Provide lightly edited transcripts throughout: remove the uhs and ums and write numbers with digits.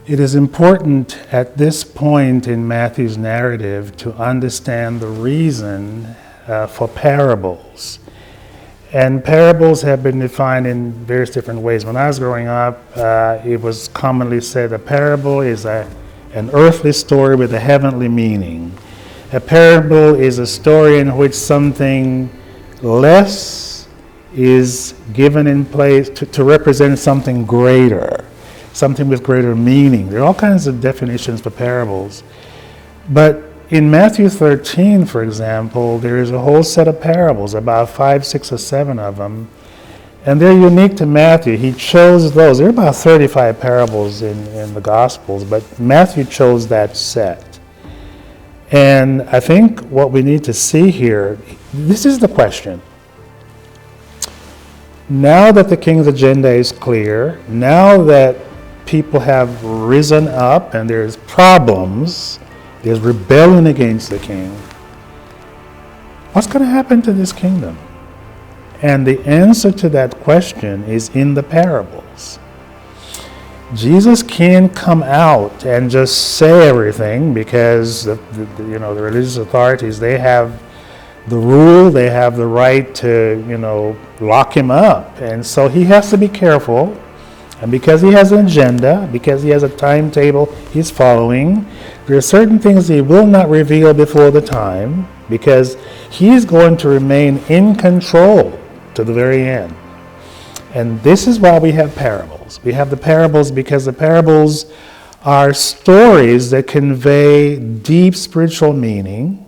It is important at this point in Matthew's narrative to understand the reason for parables. And parables have been defined in various different ways. When I was growing up, it was commonly said a parable is an earthly story with a heavenly meaning. A parable is a story in which something less is given in place to represent something greater, something with greater meaning. There are all kinds of definitions for parables. But in Matthew 13, for example, there is a whole set of parables, about 5, 6, or 7 of them, and they're unique to Matthew. He chose those. There are about 35 parables in the Gospels, but Matthew chose that set. And I think what we need to see here, this is the question. Now that the king's agenda is clear, now that people have risen up and there's problems, there's rebellion against the king, what's going to happen to this kingdom? And the answer to that question is in the parables. Jesus can't come out and just say everything because the religious authorities, they have the rule, they have the right to, lock him up. And so he has to be careful. And because he has an agenda, because he has a timetable he's following, there are certain things he will not reveal before the time because he is going to remain in control to the very end. And this is why we have parables. We have the parables because the parables are stories that convey deep spiritual meaning.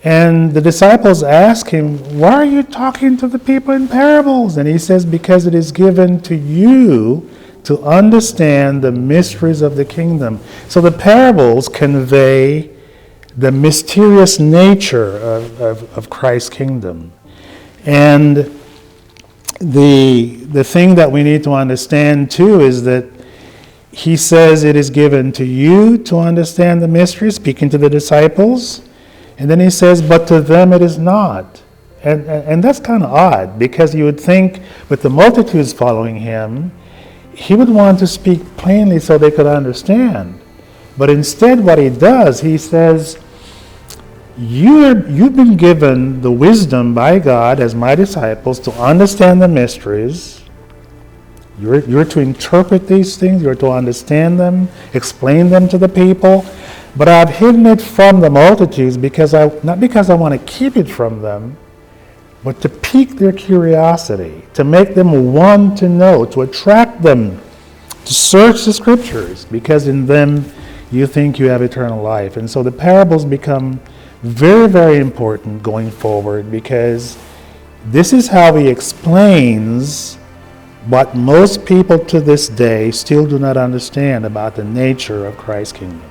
And the disciples ask him, why are you talking to the people in parables? And he says, because it is given to you to understand the mysteries of the kingdom. So the parables convey the mysterious nature of Christ's kingdom. And the thing that we need to understand too is that he says it is given to you to understand the mystery, speaking to the disciples. And then he says, but to them it is not. And that's kind of odd, because you would think with the multitudes following him, he would want to speak plainly so they could understand. But instead what he does, he says, you've been given the wisdom by God as my disciples to understand the mysteries. You're to interpret these things, you're to understand them, explain them to the people. But I've hidden it from the multitudes not because I want to keep it from them, but to pique their curiosity, to make them want to know, to attract them, to search the scriptures, because in them you think you have eternal life. And so the parables become very, very important going forward, because this is how he explains what most people to this day still do not understand about the nature of Christ's kingdom.